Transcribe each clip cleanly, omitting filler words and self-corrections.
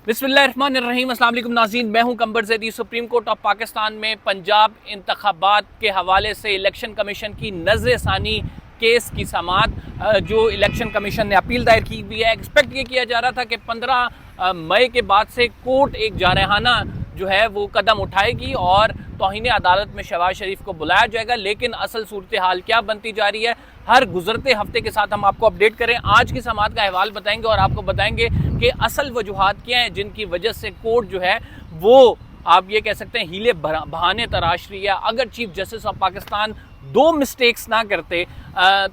बिस्मिल्लाहिर्रहमानिर्रहीम। अस्सलाम वालेकुम नाज़रीन, मैं हूं कंबर Zaidi. Supreme court of Pakistan में पंजाब इंतखाबात के हवाले से इलेक्शन कमीशन की नज़रसानी केस की समाअत जो इलेक्शन कमीशन ने अपील दायर की हुई है। एक्सपेक्ट ये किया जा रहा था कि 15 मई के बाद से कोर्ट एक जारहाना जो है वो कदम उठाएगी और तौहीन अदालत में शहबाज शरीफ को बुलाया जाएगा, लेकिन असल सूरत हाल क्या बनती जा रही है हर गुजरते हफ्ते के साथ हम आपको अपडेट करें। आज की समाअत का अहवाल बताएंगे और आपको बताएंगे कि असल वजूहात क्या हैं जिनकी वजह से कोर्ट जो है वो आप ये कह सकते हैं हीले बहाने तराश रही है। अगर चीफ जस्टिस ऑफ पाकिस्तान दो मिस्टेक्स ना करते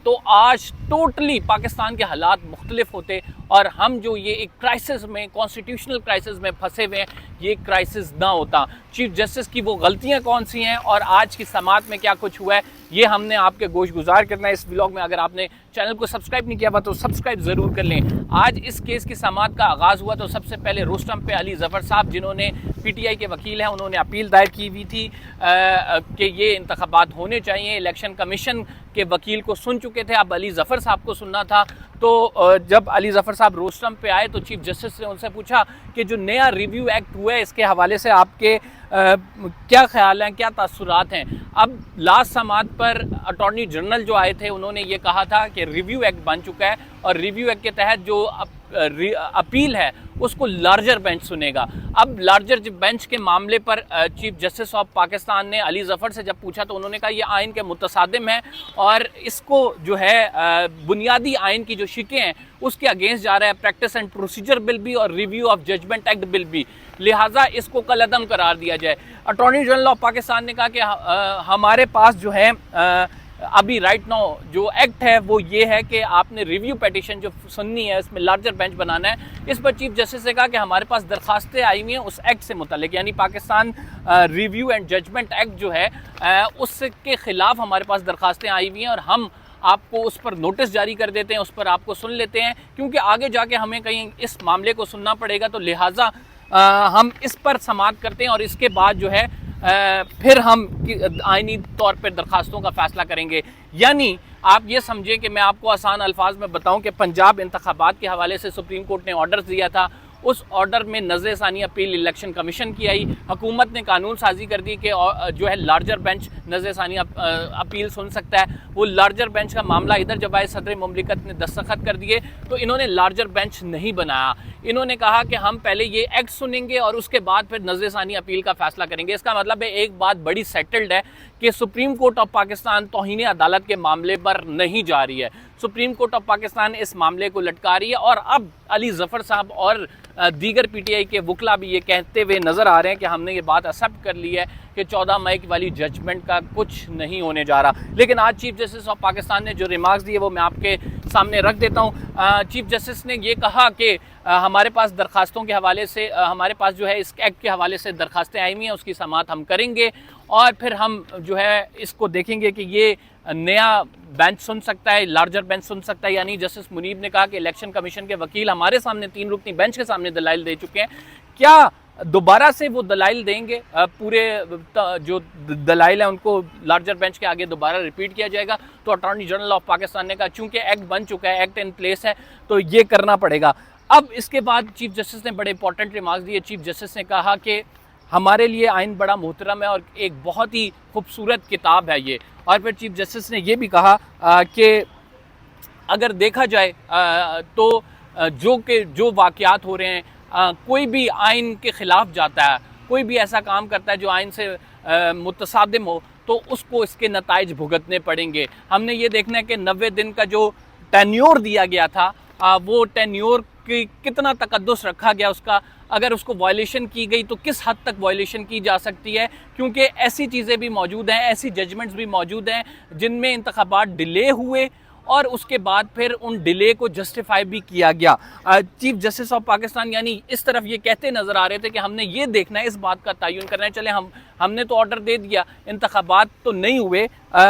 तो आज टोटली पाकिस्तान के हालात मुख्तलिफ होते और हम जो ये एक क्राइसिस में, कॉन्स्टिट्यूशनल क्राइसिस में फंसे हुए हैं, ये क्राइसिस ना होता। चीफ जस्टिस की वो गलतियां कौन सी हैं और आज की समाअत में क्या कुछ हुआ है, ये हमने आपके गोश गुजार करना है इस व्लॉग में। अगर आपने चैनल को सब्सक्राइब नहीं किया हुआ तो सब्सक्राइब ज़रूर कर लें। आज इस केस की समाअत का आगाज़ हुआ तो सबसे पहले रोस्टम पे अली ज़फ़र साहब, जिन्होंने PTI के वकील हैं, उन्होंने अपील दायर की हुई थी कि ये इंतखाबात होने चाहिए। इलेक्शन कमीशन के वकील को सुन चुके थे, अब अली ज़फ़र साहब को सुनना था। तो जब अली ज़फ़र साहब रोस्टम पे आए तो चीफ जस्टिस ने उनसे पूछा कि जो नया रिव्यू एक्ट हुआ है इसके हवाले से आपके क्या ख्याल हैं, क्या तासुरात हैं। अब लास्ट समाअत पर अटॉर्नी जनरल जो आए थे उन्होंने ये कहा था कि रिव्यू एक्ट बन चुका है और रिव्यू एक्ट के तहत जो अपील है उसको लार्जर बेंच सुनेगा। अब लार्जर बेंच के मामले पर चीफ जस्टिस ऑफ पाकिस्तान ने अली ज़फ़र से जब पूछा तो उन्होंने कहा ये आइन के मुतसादिम है और इसको जो है बुनियादी आइन की जो शिकें हैं उसके अगेंस्ट जा रहा है, प्रैक्टिस एंड प्रोसीजर बिल भी और review of judgment act bill भी, लिहाजा इसको कलअदम करार दिया जाए। अटॉर्नी जनरल ऑफ पाकिस्तान ने कहा कि हमारे पास जो है अभी राइट नाउ जो एक्ट है वो ये है कि आपने रिव्यू पिटीशन जो सुननी है इसमें लार्जर बेंच बनाना है। इस पर चीफ जस्टिस ने कहा कि हमारे पास दरखास्तें आई हुई हैं उस एक्ट से मुतालिक, यानी Pakistan review and judgment act जो है उसके खिलाफ हमारे पास दरखास्तें आई हुई हैं और हम आपको उस पर नोटिस जारी कर देते हैं, उस पर आपको सुन लेते हैं, क्योंकि आगे जाके हमें कहीं इस मामले को सुनना पड़ेगा, तो लिहाजा हम इस पर समाअत करते हैं और इसके बाद जो है फिर हम आईनी तौर पर दरखास्तों का फैसला करेंगे। यानी आप ये समझें कि मैं आपको आसान अल्फाज में बताऊं कि पंजाब इंतखाबात के हवाले से सुप्रीम कोर्ट ने ऑर्डर दिया था, उस ऑर्डर में नज़रसानी अपील इलेक्शन कमीशन की आई। हुकूमत ने कानून साजी कर दी कि जो है लार्जर बेंच नज़रसानी अपील सुन सकता है। वो लार्जर बेंच का मामला इधर जब आए सदर मुमलिकत ने दस्तखत कर दिए तो इन्होंने लार्जर बेंच नहीं बनाया। इन्होंने कहा कि हम पहले ये एक्ट सुनेंगे और उसके बाद फिर नज़रसानी अपील का फैसला करेंगे। इसका मतलब है एक बात बड़ी सेटल्ड है कि सुप्रीम कोर्ट ऑफ पाकिस्तान तौहीन अदालत के मामले पर नहीं जा रही है। सुप्रीम कोर्ट ऑफ पाकिस्तान इस मामले को लटका रही है और अब अली ज़फ़र साहब और दीगर PTI के वकला भी ये कहते हुए नज़र आ रहे हैं कि हमने ये बात एक्सेप्ट कर ली है कि 14 मई की वाली जजमेंट का कुछ नहीं होने जा रहा। लेकिन आज चीफ जस्टिस ऑफ पाकिस्तान ने जो रिमार्क्स दिए वो मैं आपके सामने रख देता हूँ। चीफ जस्टिस ने ये कहा कि हमारे पास दरखास्तों के हवाले से हमारे पास जो है इस एक्ट के हवाले से दरखास्तें आई हुई हैं, उसकी समाअत हम करेंगे और फिर हम जो है इसको देखेंगे कि ये नया बेंच सुन सकता है, लार्जर बेंच सुन सकता है। यानी जस्टिस मुनीब ने कहा कि इलेक्शन कमीशन के वकील हमारे सामने 3 रुकनी बेंच के सामने दलाइल दे चुके हैं, क्या दोबारा से वो दलाइल देंगे? पूरे जो दलाइल है उनको लार्जर बेंच के आगे दोबारा रिपीट किया जाएगा? तो अटॉर्नी जनरल ऑफ पाकिस्तान ने कहा चूंकि एक्ट बन चुका है, एक्ट इन प्लेस है, तो ये करना पड़ेगा। अब इसके बाद चीफ जस्टिस ने बड़े इंपॉर्टेंट रिमार्क्स दिए। चीफ जस्टिस ने कहा कि हमारे लिए आइन बड़ा मोहतरम है और एक बहुत ही खूबसूरत किताब है ये। और फिर चीफ जस्टिस ने ये भी कहा कि अगर देखा जाए तो जो वाक़यात हो रहे हैं, कोई भी आइन के ख़िलाफ़ जाता है, कोई भी ऐसा काम करता है जो आइन से मुतसादिम हो, तो उसको इसके नताइज भुगतने पड़ेंगे। हमने ये देखना है कि 90 दिन का जो टेन्योर दिया गया था वो टेन्योर की कितना तकद्दुस रखा गया उसका, अगर उसको वायलेशन की गई तो किस हद तक वायलेशन की जा सकती है, क्योंकि ऐसी चीज़ें भी मौजूद हैं, ऐसी जजमेंट्स भी मौजूद हैं जिनमें इंतखाबात डिले हुए और उसके बाद फिर उन डिले को जस्टिफाई भी किया गया। चीफ जस्टिस ऑफ पाकिस्तान यानी इस तरफ ये कहते नज़र आ रहे थे कि हमने ये देखना है, इस बात का तयन करना है, चले हमने तो ऑर्डर दे दिया, इंतखाबात तो नहीं हुए,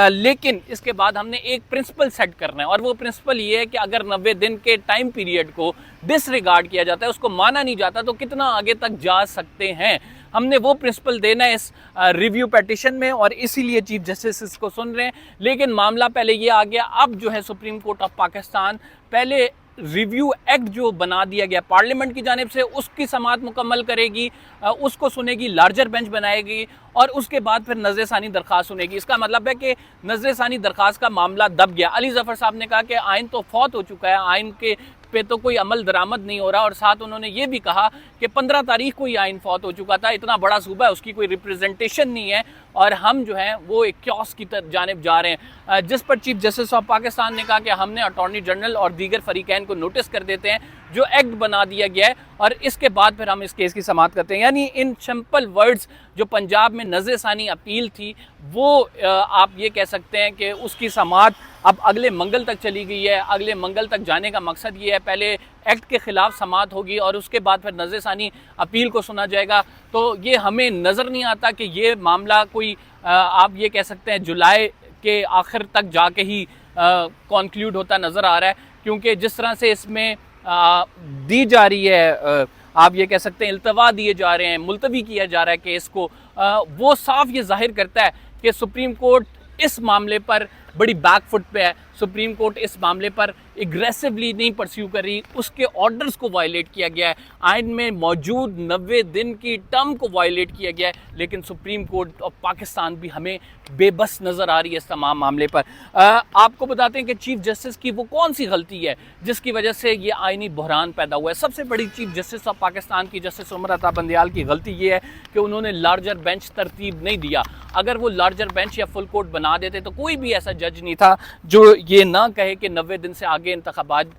लेकिन इसके बाद हमने एक प्रिंसिपल सेट करना है और वो प्रिंसिपल ये है कि अगर 90 दिन के टाइम पीरियड को डिसरिगार्ड किया जाता है, उसको माना नहीं जाता, तो कितना आगे तक जा सकते हैं। हमने वो प्रिंसिपल देना है इस रिव्यू पिटीशन में और इसीलिए चीफ जस्टिस इसको सुन रहे हैं। लेकिन मामला पहले ये आ गया, अब जो है सुप्रीम कोर्ट ऑफ पाकिस्तान पहले रिव्यू एक्ट जो बना दिया गया पार्लियामेंट की जानिब से, उसकी समाअत मुकम्मल करेगी, उसको सुनेगी, लार्जर बेंच बनाएगी और उसके बाद फिर नज़र-ए-सानी दरख्वास्त सुनेगी। इसका मतलब है कि नज़र-ए-सानी दरख्वास्त का मामला दब गया। अली ज़फ़र साहब ने कहा कि आइन तो फौत हो चुका है, आइन के पे तो कोई अमल दरामद नहीं हो रहा, और साथ उन्होंने ये भी कहा कि 15 तारीख को ही आइन फौत हो चुका था, इतना बड़ा सूबा है, उसकी कोई रिप्रेजेंटेशन नहीं है और हम जो हैं वो एक क्योस की जानिब जा रहे हैं। जिस पर चीफ जस्टिस ऑफ पाकिस्तान ने कहा कि हमने अटॉर्नी जनरल और दीगर फरीकैन को नोटिस कर देते हैं, जो एक्ट बना दिया गया है, और इसके बाद फिर हम इस केस की समाअत करते हैं। यानी इन सिंपल वर्ड्स जो पंजाब में नज़र-ए-सानी अपील थी, वो आप ये कह सकते हैं कि उसकी समाअत अब अगले मंगल तक चली गई है। अगले मंगल तक जाने का मकसद ये है, पहले एक्ट के ख़िलाफ़ समाअत होगी और उसके बाद फिर नज़र-ए-सानी अपील को सुना जाएगा। तो ये हमें नज़र नहीं आता कि ये मामला कोई आप ये कह सकते हैं जुलाई के आखिर तक जाके ही कॉन्क्लूड होता नज़र आ रहा है, क्योंकि जिस तरह से इसमें दी जा रही है, आप ये कह सकते हैं इल्तवा दिए जा रहे हैं, मुलतवी किया जा रहा है केस को, वो साफ ये जाहिर करता है कि सुप्रीम कोर्ट इस मामले पर बड़ी बैकफुट पे है। सुप्रीम कोर्ट इस मामले पर एग्रेसिवली नहीं परस्यू कर रही, उसके ऑर्डर्स को वायलेट किया गया है, आइन में मौजूद 90 दिन की टर्म को वायलेट किया गया है, लेकिन सुप्रीम कोर्ट ऑफ पाकिस्तान भी हमें बेबस नज़र आ रही है इस तमाम मामले पर। आपको बताते हैं कि चीफ जस्टिस की वो कौन सी गलती है जिसकी वजह से ये आइनी बहरान पैदा हुआ है। सबसे बड़ी चीफ जस्टिस ऑफ पाकिस्तान की जस्टिस उमर अता बंदियाल की गलती ये है कि उन्होंने लार्जर बेंच तरतीब नहीं दिया। अगर वो लार्जर बेंच या फुल कोर्ट बना देते तो कोई भी ऐसा जज नहीं था जो ये ना कहे कि 90 दिन से आगे इंतखाबात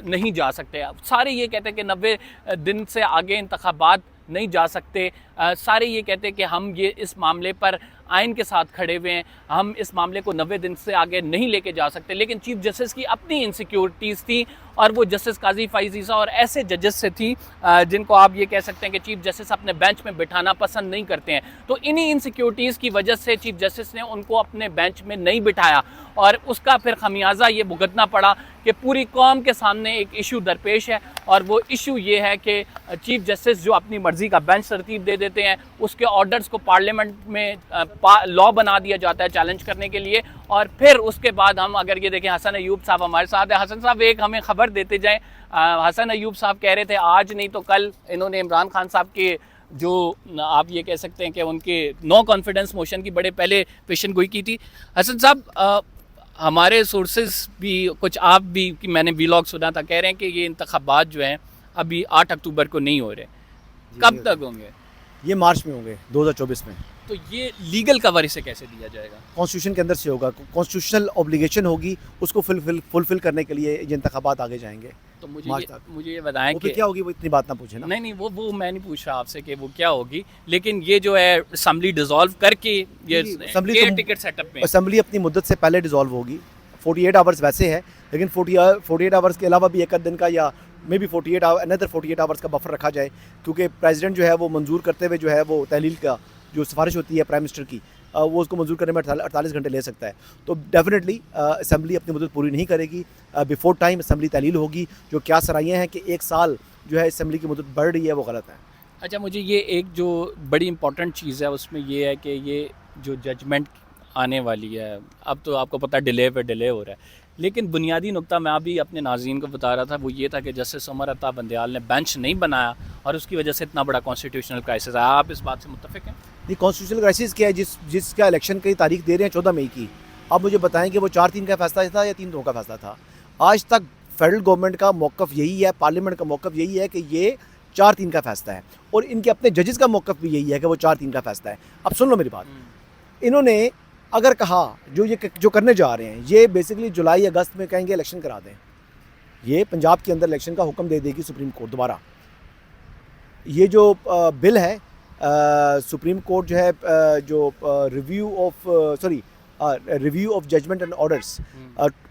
नहीं जा सकते। सारे ये कहते हैं कि 90 दिन से आगे इंतखाबात नहीं जा सकते, सारे ये कहते हैं कि हम ये इस मामले पर आइन के साथ खड़े हुए हैं, हम इस मामले को 90 दिन से आगे नहीं लेके जा सकते। लेकिन चीफ जस्टिस की अपनी इनसिक्योरिटीज़ थी और वो जस्टिस काजी फैज़ ईसा और ऐसे जजेस से थी जिनको आप ये कह सकते हैं कि चीफ जस्टिस अपने बेंच में बिठाना पसंद नहीं करते हैं। तो इन्हीं इनसिक्योरिटीज़ की वजह से चीफ जस्टिस ने उनको अपने बेंच में नहीं बिठाया और उसका फिर खमियाजा ये भुगतना पड़ा कि पूरी कौम के सामने एक इशू दरपेश है, और वो इशू ये है कि चीफ जस्टिस जो अपनी मर्ज़ी का बेंच तरतीब दे देते हैं, उसके ऑर्डर्स को पार्लियामेंट में लॉ बना दिया जाता है चैलेंज करने के लिए, और फिर उसके बाद हम अगर ये देखें, हसन अयूब साहब हमारे साथ है। हसन साहब एक हमें खबर देते जाएं, हसन अयूब साहब कह रहे थे आज नहीं तो कल इन्होंने इमरान खान साहब के जो आप ये कह सकते हैं कि उनके नो कॉन्फिडेंस मोशन की बड़े पहले पेशन गोई की थी। हसन साहब, हमारे सोर्सेज भी कुछ आप भी कि मैंने व्लॉग सुना था, कह रहे हैं कि ये इंतखाबात जो हैं अभी 8 अक्टूबर को नहीं हो रहे, कब तक होंगे? ये मार्च में होंगे 2024 में। तो ये लीगल कवर इसे कैसे दिया जाएगा? कॉन्स्टिट्यूशन के अंदर से होगा, कॉन्स्टिट्यूशनल ऑब्लिगेशन होगी, उसको फुलफिल करने के लिए ये इंतखाबात आगे जाएंगे। तो मुझे ये बताएं कि क्या होगी, वो इतनी बात ना पूछे ना। नहीं वो मैं नहीं पूछ रहा आपसे कि वो क्या होगी, लेकिन ये जो है असेंबली डिसॉल्व करके ये असेंबली टिकट सेटअप में असेंबली अपनी मुद्दत से पहले डिसॉल्व होगी। 48 आवर्स वैसे है, लेकिन 48 आवर्स के अलावा भी एक दिन का या मे बी 48 आवर्स का बफर रखा जाए, क्योंकि प्रेसिडेंट जो है वो मंजूर करते हुए जो है वो तहलील का जो सिफारिश होती है प्राइम मिनिस्टर की, वो उसको मंजूर करने में 48 घंटे ले सकता है। तो डेफिनेटली असेंबली अपनी मुद्दत पूरी नहीं करेगी, बिफोर टाइम असेंबली तहलील होगी। जो क्या सराइयाँ हैं कि 1 साल जो है असेंबली की मुद्दत बढ़ रही है, वो गलत है। अच्छा, मुझे ये एक जो बड़ी इंपॉर्टेंट चीज़ है उसमें ये है कि ये जो जजमेंट आने वाली है, अब तो आपको पता डिले पे डिले हो रहा है, लेकिन बुनियादी नुक्ता मैं अभी अपने नाज़रीन को बता रहा था, वो ये था कि जस्टिस उमर अता बंदियाल ने बेंच नहीं बनाया और उसकी वजह से इतना बड़ा कॉन्स्टिट्यूशनल क्राइसिस आया। आप इस बात से मुत्तफिक हैं? नहीं, कॉन्स्टिट्यूशनल क्राइसिस क्या है, जिसका इलेक्शन की तारीख दे रहे हैं 14 मई की। अब मुझे बताएं कि वो 4-3 का फैसला था या 3-2 का फैसला था। आज तक फेडरल गवर्नमेंट का मौक़िफ़ यही है, पार्लियामेंट का मौक़िफ़ यही है कि ये 4-3 का फैसला है, और इनके अपने जजेस का मौक़िफ़ भी यही है कि वो 4-3 का फैसला है। अब सुन लो मेरी बात, इन्होंने अगर कहा जो करने जा रहे हैं, ये बेसिकली जुलाई अगस्त में कहेंगे इलेक्शन करा दें, ये पंजाब के अंदर इलेक्शन का हुक्म दे देगी सुप्रीम कोर्ट दोबारा। ये जो बिल है सुप्रीम कोर्ट जो है review of judgment and orders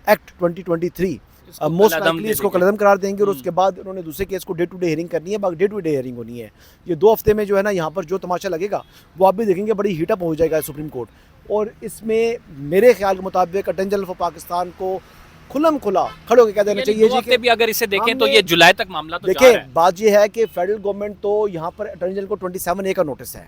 act 2023 most likely इसको कलअदम करार देंगे, और उसके बाद उन्होंने दूसरे केस को डे टू डे हियरिंग करनी है, बाकी डे टू डे हियरिंग होनी है। ये 2 हफ्ते में जो है ना, यहाँ पर जो तमाशा लगेगा वो आप भी देखेंगे, बड़ी हीटअप हो जाएगा सुप्रीम कोर्ट। और इसमें मेरे ख्याल के मुताबिक अटॉर्नी जनरल ऑफ पाकिस्तान को खुलम खुला खड़े होकर कह देना चाहिए जी कि भी अगर इसे देखें तो ये जुलाई तक मामला तो देखिए, बात ये है कि फेडरल गवर्नमेंट तो यहाँ पर अटॉर्नी जनरल को 27A का नोटिस है,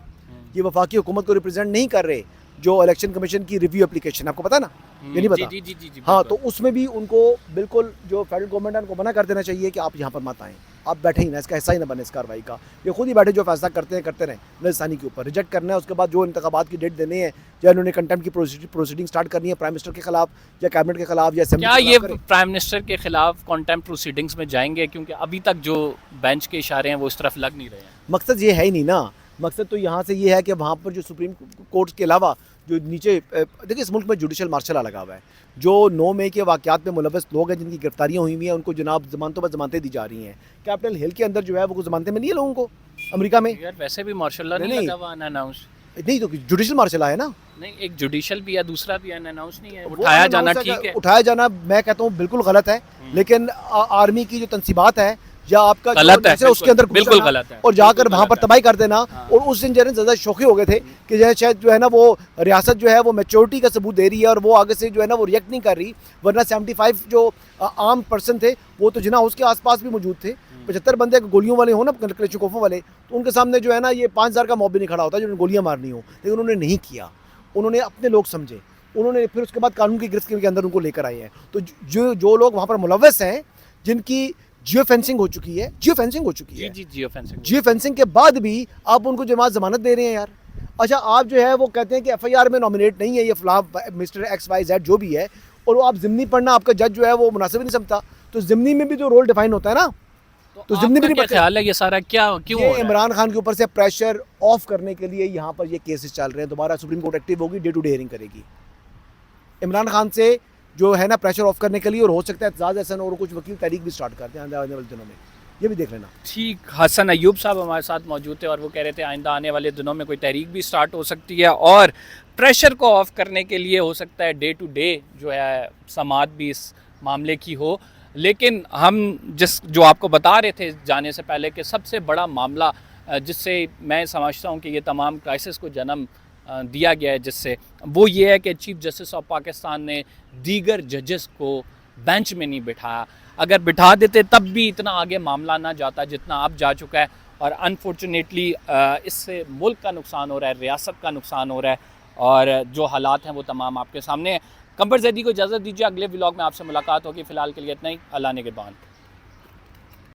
ये वफाकी हुकूमत को रिप्रेजेंट नहीं कर रहे, जो इलेक्शन कमीशन की रिव्यू एप्लीकेशन, आपको पता है ना, ये नहीं पता? जी जी जी जी हाँ, बिल्कुल। तो उसमें भी उनको बिल्कुल जो फेडरल गवर्नमेंट है उनको मना कर देना चाहिए कि आप यहाँ पर मत आएँ, आप बैठे ही ना, इसका हिस्सा ही ना बने इस कार्रवाई का। ये खुद ही बैठे जो फैसला करते रहें राजस्थानी के ऊपर, रिजेक्ट करना है। उसके बाद जो इंतखाबात की डेट देनी है या उन्होंने कंटेम्प्ट की प्रोसीडिंग स्टार्ट करनी है प्राइम मिनिस्टर के खिलाफ या कैबिनेट के खिलाफ या असेंबली क्या के ये खिलाफ करें। प्राइम मिनिस्टर के खिलाफ कॉन्टेम्प्ट प्रोसीडिंग्स में जाएंगे, क्योंकि अभी तक जो बेंच के इशारे हैं वो इस तरफ लग नहीं रहे हैं। मकसद ये है ही नहीं ना, मकसद तो यहाँ से ये है कि वहाँ पर जो सुप्रीम कोर्ट के अलावा जो नीचे देखिए इस मुल्क में जुडिशल मार्शल लगा हुआ है। जो 9 मई के वाक़यात में मुलव्वस लोग हैं जिनकी गिरफ्तारियाँ हुई हुई हैं, उनको जनाब ज़मानतों पर ज़मानतें दी जा रही हैं। कैपिटल हिल के अंदर जो है वो ज़मानतें में नहीं है लोगों को, अमेरिका में। यार वैसे भी मार्शल लॉ नहीं, नहीं नहीं। लगा हुआ अनाउंस। नहीं तो जुडिशल मार्शल है ना, नहीं, एक जुडिशल भी है, दूसरा भी अनाउंस नहीं है। वो उठाया जाना अनाउंस ठीक है। उठाया जाना मैं कहता हूँ बिल्कुल गलत है, लेकिन आर्मी की जो तंसीबात है या आपका जो गलत है, जैसे उसके अंदर बिल्कुल घुसना गलत है, और जाकर बिल्कुल वहाँ पर गलत है। तबाही कर देना। हाँ। और उस दिन जो है ज़्यादा शौकी हो गए थे कि जो है शायद जो है ना वो रियासत जो है वो मैच्योरिटी का सबूत दे रही है और वो आगे से जो है ना वो रिएक्ट नहीं कर रही, वरना 75 जो आम पर्सन थे वो तो जिना हाउस के आसपास भी मौजूद थे। 75 बंदे गोलियों वाले हो ना, क्लेचुकोफों वाले, तो उनके सामने जो है ना ये 5000 का मॉब भी नहीं खड़ा होता जिन्होंने गोलियाँ मारनी हो, लेकिन उन्होंने नहीं किया। उन्होंने अपने लोग समझे, उन्होंने फिर उसके बाद कानून की गिरफ्त के अंदर उनको लेकर आए हैं। तो जो लोग वहाँ पर मुलव्वस हैं, जिनकी जियो फेंसिंग हो चुकी है, जियो फेंसिंग हो चुकी जी है, जी जियो फेंसिंग। जियो फेंसिंग के बाद भी आप उनको जमात जमानत दे रहे हैं यार। अच्छा, आप जो है वो कहते हैं कि एफआईआर में नॉमिनेट नहीं है ये फलां मिस्टर XYZ जो भी है, और वो आप ज़िमनी पढ़ना आपका जज जो है वो मुनासिब नहीं समझता। तो ज़िमनी में भी जो रोल डिफाइन होता है ना, तो ज़िमनी भी आपका नहीं क्या पढ़ते। ख्याल है ये सारा क्या क्यों हो ये रहा है? इमरान खान के ऊपर से प्रेशर ऑफ करने के लिए यहाँ पर ये केसेस चल रहे हैं। दोबारा सुप्रीम कोर्ट एक्टिव होगी, डे टू डे हियरिंग करेगी इमरान खान से जो है ना प्रेशर ऑफ करने के लिए, और हो सकता है एतजाज़ हसन और कुछ वकील तहरीक भी स्टार्ट करते हैं आने वाले दिनों में, ये भी देख लेना। ठीक, हसन अयूब साहब हमारे साथ मौजूद थे और वो कह रहे थे आइंदा आने वाले दिनों में कोई तहरीक भी स्टार्ट हो सकती है और प्रेशर को ऑफ करने के लिए हो सकता है डे टू डे जो है समाअत भी इस मामले की हो। लेकिन हम जो आपको बता रहे थे जाने से पहले कि सबसे बड़ा मामला जिससे मैं समझता हूँ कि ये तमाम क्राइसिस को जन्म दिया गया है, जिससे वो ये है कि चीफ जस्टिस ऑफ पाकिस्तान ने दीगर जजेस को बेंच में नहीं बिठाया। अगर बिठा देते तब भी इतना आगे मामला ना जाता जितना अब जा चुका है, और अनफॉर्चुनेटली इससे मुल्क का नुकसान हो रहा है, रियासत का नुकसान हो रहा है, और जो हालात हैं वो तमाम आपके सामने हैं। कंबर ज़ैदी को इजाज़त दीजिए, अगले व्लॉग में आपसे मुलाकात होगी। फ़िलहाल के लिए इतना ही, अल्लाह ने के बाद।